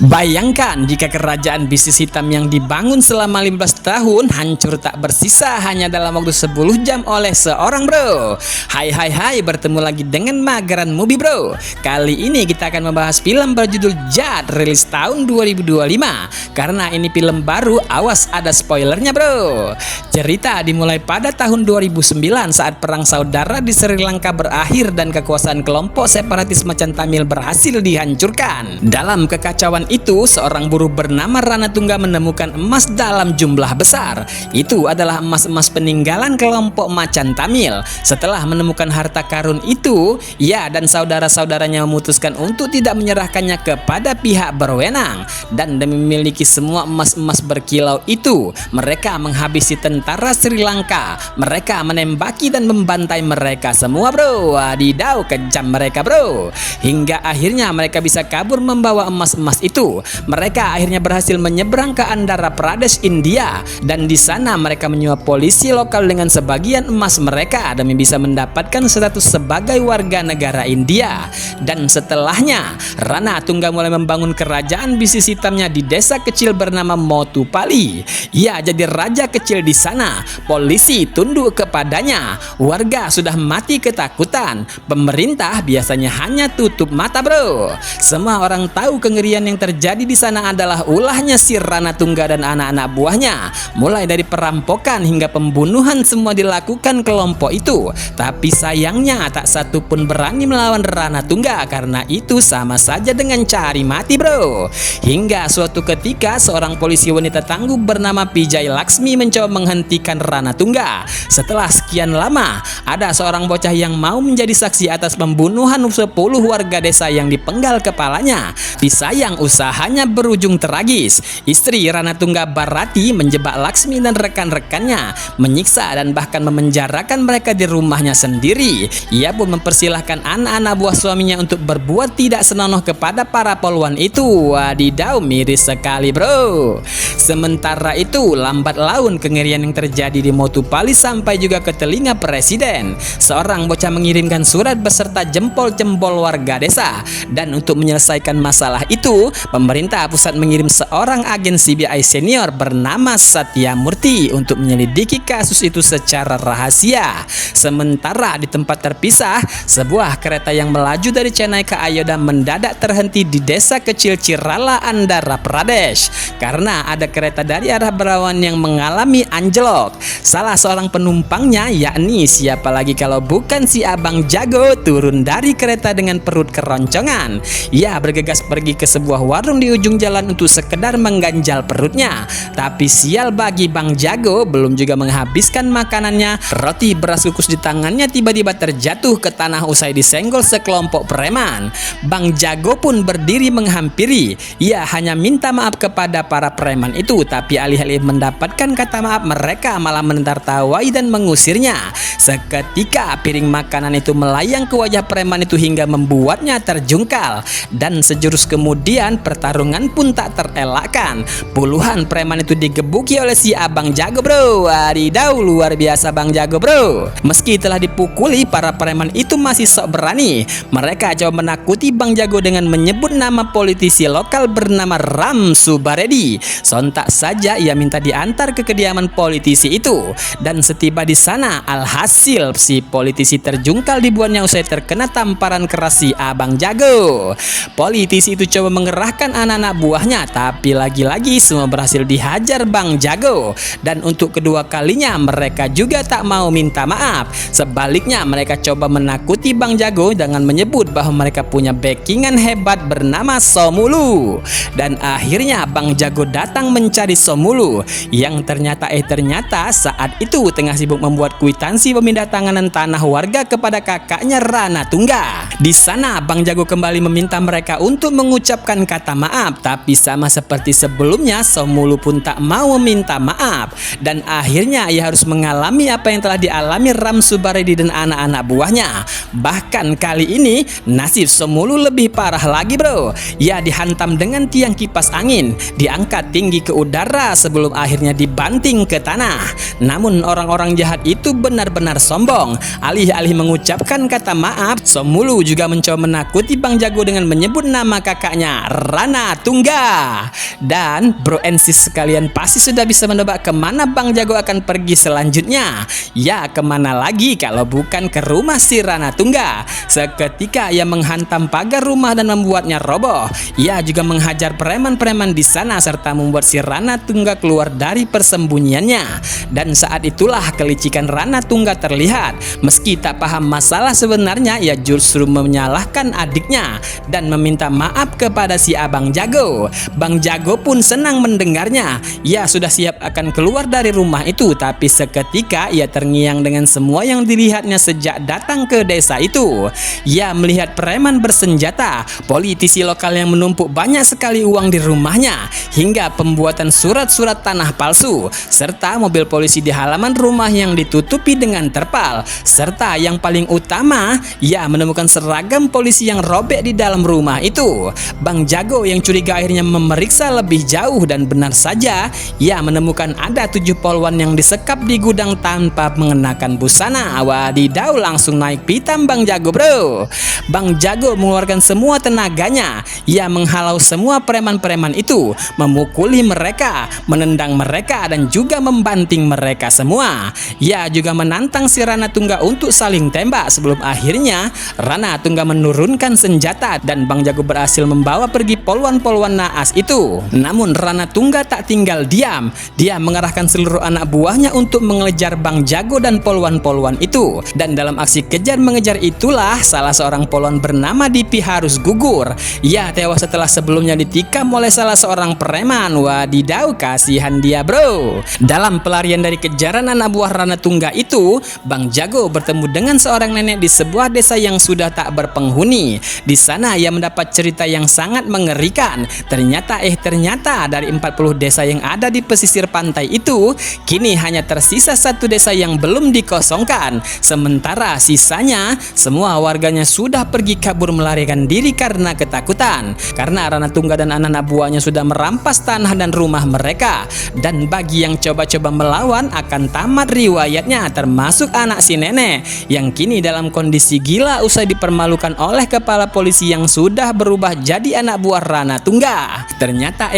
Bayangkan jika kerajaan bisnis hitam yang dibangun selama 15 tahun hancur tak bersisa hanya dalam waktu 10 jam oleh seorang bro. Hai, bertemu lagi dengan Mageran Movie bro. Kali ini kita akan membahas film berjudul Jad, rilis tahun 2025. Karena ini film baru, awas ada spoilernya bro. Cerita dimulai pada tahun 2009 saat perang saudara di Sri Lanka berakhir dan kekuasaan kelompok separatis Macan Tamil berhasil dihancurkan. Dalam kekacauan itu, seorang buruh bernama Rana Tungga menemukan emas dalam jumlah besar. Itu adalah emas-emas peninggalan kelompok Macan Tamil. Setelah menemukan harta karun itu, ia dan saudara-saudaranya memutuskan untuk tidak menyerahkannya kepada pihak berwenang. Dan demi memiliki semua emas-emas berkilau itu, mereka menghabisi tentara Sri Lanka. Mereka menembaki dan membantai mereka semua bro. Wadidaw, kejam mereka bro. Hingga akhirnya mereka bisa kabur membawa emas-emas itu. Mereka akhirnya berhasil menyeberang ke Andhra Pradesh, India, dan di sana mereka menyuap polisi lokal dengan sebagian emas mereka demi bisa mendapatkan status sebagai warga negara India. Dan setelahnya, Rana Tungga mulai membangun kerajaan bisnis hitamnya di desa kecil bernama Motupalli. Ia jadi raja kecil di sana. Polisi tunduk kepadanya. Warga sudah mati ketakutan. Pemerintah biasanya hanya tutup mata bro. Semua orang tahu kengerian yang terjadi di sana adalah ulahnya si Rana Tungga dan anak-anak buahnya. Mulai dari perampokan hingga pembunuhan semua dilakukan kelompok itu. Tapi sayangnya tak satu pun berani melawan Rana Tungga karena itu sama saja dengan cari mati bro. Hingga suatu ketika seorang polisi wanita tangguh bernama Pijay Laksmi mencoba menghentikan Rana Tungga. Setelah sekian lama, ada seorang bocah yang mau menjadi saksi atas pembunuhan 10 warga desa yang dipenggal kepalanya. Disayang usahanya berujung tragis. Istri Rana Tungga Bharati menjebak Laksmi dan rekan-rekannya, menyiksa dan bahkan memenjarakan mereka di rumahnya sendiri. Ia pun mempersilahkan anak-anak buah suaminya untuk berbuat tidak senonoh kepada para polwan itu. Wadidaw, miris sekali bro. Sementara itu, lambat laun kengerian yang terjadi di Motupalli sampai juga ke telinga presiden. Seorang bocah mengirimkan surat beserta jempol-jempol warga desa. Dan untuk menyelesaikan masalah itu, pemerintah pusat mengirim seorang agen CBI senior bernama Satya Murti untuk menyelidiki kasus itu secara rahasia. Sementara di tempat terpisah, sebuah kereta yang melaju dari Chennai ke Ayodhya mendadak terhenti di desa kecil Chirala, Andhra Pradesh karena ada kereta dari arah berlawanan yang mengalami anjlok. Salah seorang penumpangnya, yakni siapa lagi kalau bukan si Abang Jago, turun dari kereta dengan perut keroncongan. Ia bergegas pergi ke sebuah warung di ujung jalan untuk sekedar mengganjal perutnya. Tapi sial bagi Bang Jago, belum juga menghabiskan makanannya, roti beras kukus di tangannya tiba-tiba terjatuh ke tanah usai disenggol sekelompok preman. Bang Jago pun berdiri menghampiri. Ia hanya minta maaf kepada para preman itu, tapi alih-alih mendapatkan kata maaf, mereka malah menertawai dan mengusirnya. Seketika piring makanan itu melayang ke wajah preman itu hingga membuatnya terjungkal. Dan sejurus kemudian pertarungan pun tak terelakkan. Puluhan preman itu digebuki oleh si Abang Jago bro. Wadidaw, luar biasa Bang Jago bro. Meski telah dipukuli, para preman itu masih sok berani. Mereka coba menakuti Bang Jago dengan menyebut nama politisi lokal bernama Ram Subaredi. Sontak saja ia minta diantar ke kediaman politisi itu. Dan setiba di sana, alhasil si politisi terjungkal dibuatnya usai terkena tamparan keras si Abang Jago. Politisi itu coba mengerahkan anak-anak buahnya, tapi lagi-lagi semua berhasil dihajar Bang Jago. Dan untuk kedua kalinya mereka juga tak mau minta maaf. Sebaliknya mereka coba menakuti Bang Jago dengan menyebut bahwa mereka punya backingan hebat bernama Somulu. Dan akhirnya Bang Jago datang mencari Somulu, yang ternyata saat itu tengah sibuk membuat kwitansi pemindahan tanah warga kepada kakaknya Rana Tungga. Di sana Bang Jago kembali meminta mereka untuk mengucapkan kata maaf, tapi sama seperti sebelumnya Somulu pun tak mau meminta maaf. Dan akhirnya ia harus mengalami apa yang telah dialami Ram Subaredi dan anak-anak buahnya. Bahkan kali ini nasib Somulu lebih parah lagi bro. Ia dihantam dengan tiang kipas angin. Di diangkat tinggi ke udara sebelum akhirnya dibanting ke tanah. Namun orang-orang jahat itu benar-benar sombong. Alih-alih mengucapkan kata maaf, Somulu juga mencoba menakuti Bang Jago dengan menyebut nama kakaknya, Rana Tungga. Dan bro and sis sekalian pasti sudah bisa menebak kemana Bang Jago akan pergi selanjutnya. Ya, kemana lagi kalau bukan ke rumah si Rana Tungga. Seketika ia menghantam pagar rumah dan membuatnya roboh. Ia juga menghajar preman-preman di sana serta membuat si Rana Tungga keluar dari persembunyiannya. Dan saat itulah kelicikan Rana Tungga terlihat. Meski tak paham masalah sebenarnya, ia justru menyalahkan adiknya dan meminta maaf kepada si Abang Jago. Bang Jago pun senang mendengarnya. Ia sudah siap akan keluar dari rumah itu, tapi seketika ia terngiang dengan semua yang dilihatnya sejak datang ke desa itu. Ia melihat preman bersenjata, politisi lokal yang menumpuk banyak sekali uang di rumahnya, hingga pembuatan surat-surat tanah palsu, serta mobil polisi di halaman rumah yang ditutupi dengan terpal. Serta yang paling utama, ia menemukan seragam polisi yang robek di dalam rumah itu. Bang Jago yang curiga akhirnya memeriksa lebih jauh dan benar saja ia menemukan ada 7 polwan yang disekap di gudang tanpa mengenakan busana. Wadidaw, langsung naik pitam Bang Jago bro. Bang Jago mengeluarkan semua tenaganya. Ia menghalau semua preman-preman itu, memukuli mereka, menendang mereka, dan juga membanting mereka semua. Ia juga menantang si Rana Tungga untuk saling tembak sebelum akhirnya Rana Tungga menurunkan senjata dan Bang Jago berhasil membawa pergi polwan-polwan naas itu. Namun Rana Tungga tak tinggal diam. Dia mengerahkan seluruh anak buahnya untuk mengejar Bang Jago dan polwan-polwan itu. Dan dalam aksi kejar mengejar itulah salah seorang polwan bernama Dipi harus gugur. Ia tewas setelah sebelumnya ditikam oleh salah seorang preman. Wadidaw, kasihan dia bro. Dalam pelarian dari kejaran anak buah Rana Tungga itu, Bang Jago bertemu dengan seorang nenek di sebuah desa yang sudah tak berpenghuni. Di sana ia mendapat cerita yang sangat mengerikan. Ternyata dari 40 desa yang ada di pesisir pantai itu, kini hanya tersisa 1 desa yang belum dikosongkan. Sementara sisanya semua warganya sudah pergi kabur melarikan diri karena ketakutan. Karena Rana Tungga dan anak-anak buahnya sudah merampas tanah dan rumah mereka. Dan bagi yang coba-coba melawan akan tamat riwayatnya, termasuk anak si nenek yang kini dalam kondisi gila usai dipermalukan oleh kepala polisi yang sudah berubah jadi anak buah Rana Tungga. Ternyata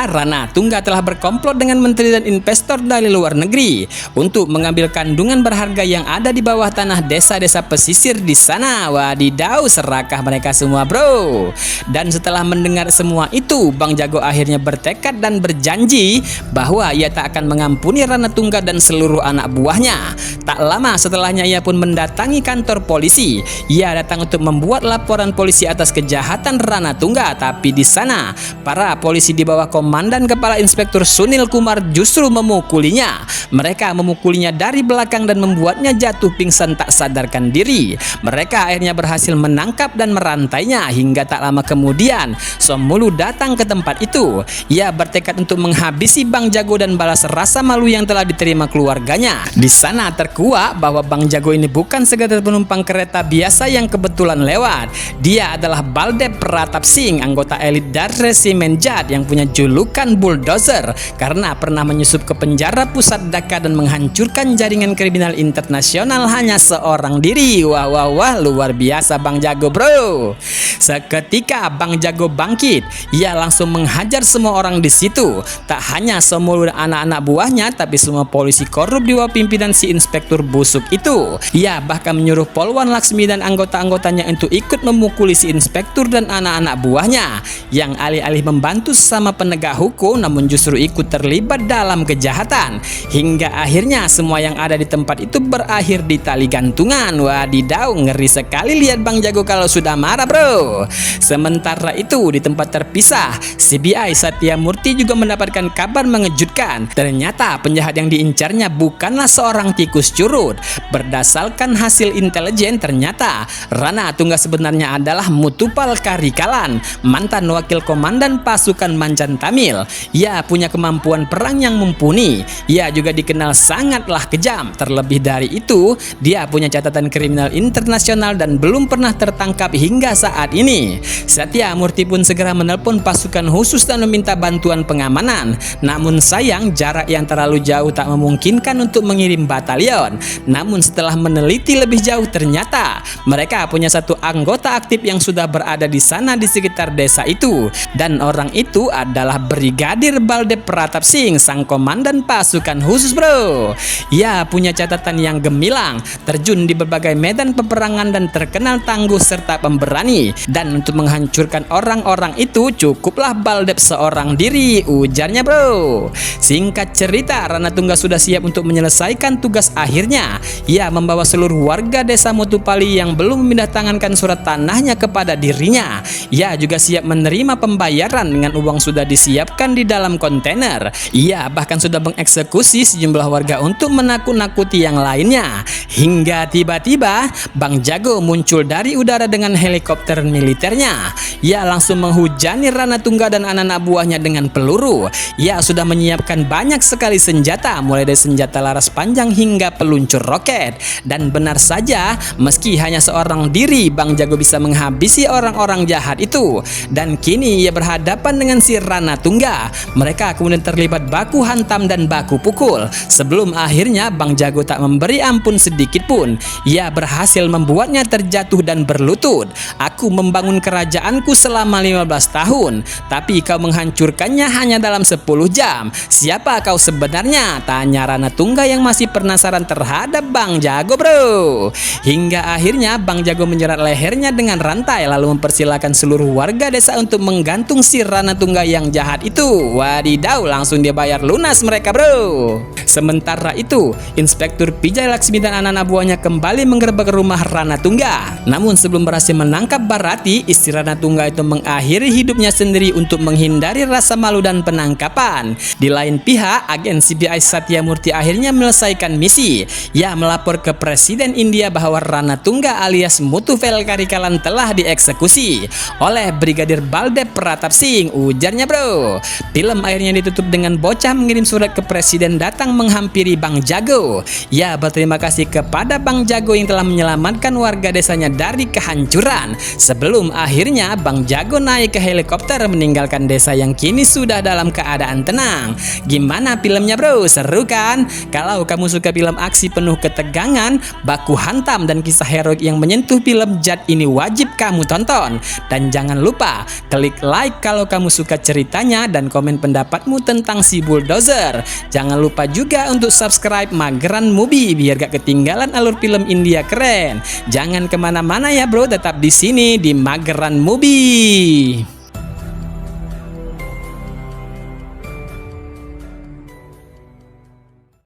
Rana Tungga telah berkomplot dengan menteri dan investor dari luar negeri untuk mengambil kandungan berharga yang ada di bawah tanah desa-desa pesisir di sana. Wadidaw, serakah mereka semua bro. Dan setelah mendengar semua itu, Bang Jago akhirnya bertekad dan berjanji bahwa ia tak akan mengampuni Rana Tungga dan seluruh anak buahnya. Tak lama setelahnya ia pun mendatangi kantor polisi. Ia datang untuk membuat laporan polisi atas kejahatan Rana Tungga, tapi di sana para polisi di bawah komandan Kepala Inspektur Sunil Kumar justru memukulinya. Mereka memukulinya dari belakang dan membuatnya jatuh pingsan tak sadarkan diri. Mereka akhirnya berhasil menangkap dan merantainya hingga tak lama kemudian Somulu datang ke tempat itu. Ia bertekad untuk menghabisi Bang Jago dan balas rasa malu yang telah diterima keluarganya. Di sana terkuak bahwa Bang Jago ini bukan sekedar penumpang kereta biasa yang kebetulan lewat. Dia adalah Baldev Pratap Singh, anggota elit dari resimen Jat yang punya julukan bulldozer karena pernah menyusup ke penjara pusat Dhaka dan menghancurkan jaringan kriminal internasional hanya seorang diri. Wah, luar biasa Bang Jago bro. Seketika Bang Jago bangkit. Ia langsung menghajar semua orang di situ. Tak hanya semua anak-anak buahnya, tapi semua polisi korup di bawah pimpinan si inspektur busuk itu. Ia bahkan menyuruh Polwan Laksmi dan anggota-anggotanya untuk ikut memukuli si inspektur dan anak-anak buahnya yang alih-alih membantu sama penegak hukum namun justru ikut terlibat dalam kejahatan. Hingga akhirnya semua yang ada di tempat itu berakhir di tali gantungan. Wadidaw, ngeri sekali lihat Bang Jago kalau sudah marah bro. Sementara itu di tempat terpisah, CBI Satya Murti juga mendapatkan kabar mengejutkan. Ternyata penjahat yang diincarnya bukanlah seorang tikus curut. Berdasarkan hasil intelijen, ternyata Rana Tungga sebenarnya adalah Mutupal Karikalan, mantan wakil komandan pasukan Mancan Tamil. Ia punya kemampuan perang yang mumpuni. Ia juga dikenal sangatlah kejam. Terlebih dari itu, dia punya catatan kriminal internasional dan belum pernah tertangkap hingga saat ini. Satya Murti pun segera menelpon pasukan khusus dan meminta bantuan pengamanan. Namun sayang jarak yang terlalu jauh tak memungkinkan untuk mengirim batalion. Namun setelah meneliti lebih jauh ternyata mereka punya satu anggota aktif yang sudah berada di sana di sekitar desa itu. Dan orang itu adalah Brigadir Baldev Pratap Singh, sang komandan pasukan khusus bro. Ia punya catatan yang gemilang, terjun di berbagai medan peperangan dan terkenal tangguh serta pemberani. Dan untuk menghancurkan orang-orang itu cukuplah Baldev seorang diri, ujarnya bro. Singkat cerita, Ranatungga sudah siap untuk menyelesaikan tugas akhirnya. Ia membawa seluruh warga desa Motupalli yang belum memindah tangankan surat tanahnya kepada dirinya. Ia juga siap menerima pembayaran dengan uang sudah disiapkan di dalam kontainer. Ia bahkan sudah mengeksekusi sejumlah warga untuk menakut-nakuti yang lainnya. Hingga tiba-tiba Bang Jago muncul dari udara dengan helikopter militernya. Ia langsung menghujani Ranatungga dan anak-anak buahnya dengan peluru. Ia sudah menyiapkan banyak sekali senjata, mulai dari senjata laras panjang hingga peluncur roket. Dan benar saja, meski hanya seorang diri, Bang Jago bisa menghabisi orang-orang jahat itu. Dan kini ia berhadapan dengan si Ranatungga. Mereka kemudian terlibat baku hantam dan baku pukul. Sebelum akhirnya Bang Jago tak memberi ampun sedikit pun. Ia berhasil membuatnya terjatuh dan berlutut. Aku membangun kerajaanku selama 15 tahun, tapi kau menghancurkannya hanya dalam 10 jam. Siapa kau sebenarnya? Tanya Ranatungga yang masih penasaran terhadap Bang Jago bro. Hingga akhirnya Bang Jago menjerat lehernya dengan rantai lalu mempersilahkan seluruh warga desa untuk menggantung si Ranatungga yang jahat itu. Wadidaw, langsung dia bayar lunas mereka bro. Sementara itu, Inspektur Pijay Laksmi dan anak-anak buahnya kembali menggerebek rumah Ranatungga. Namun sebelum berhasil menangkap Barati, istri Ranatungga itu mengakhiri hidupnya sendiri untuk menghindari rasa malu dan penangkapan. Di lain pihak, agen CBI Satyamurti akhirnya menyelesaikan misi. Ia melapor ke Presiden India bahwa Ranatungga alias Muthu Velkarikalan telah dieksekusi oleh Brigadir Baldev Pratap Singh, ujarnya bro. Film akhirnya ditutup dengan bocah mengirim surat ke Presiden datang menghampiri Bang Jago. Ia berterima kasih kepada Bang Jago yang telah menyelamatkan warga desanya dari kehancuran. Sebelum akhirnya Bang Jago naik ke helikopter meninggalkan desa yang kini sudah dalam keadaan tenang. Gimana filmnya bro? Seru kan? Kalau kamu suka film aksi penuh ketegangan, baku hantam dan kisah heroik yang menyentuh film Jat ini wajib kamu tonton. Dan jangan lupa klik like kalau kamu suka ceritanya dan komen pendapatmu tentang si Bulldozer. Jangan lupa juga untuk subscribe Mageran Movie biar gak ketinggalan alur film India keren. Jangan kemana-mana ya bro, tetap di sini di Mageran Movie.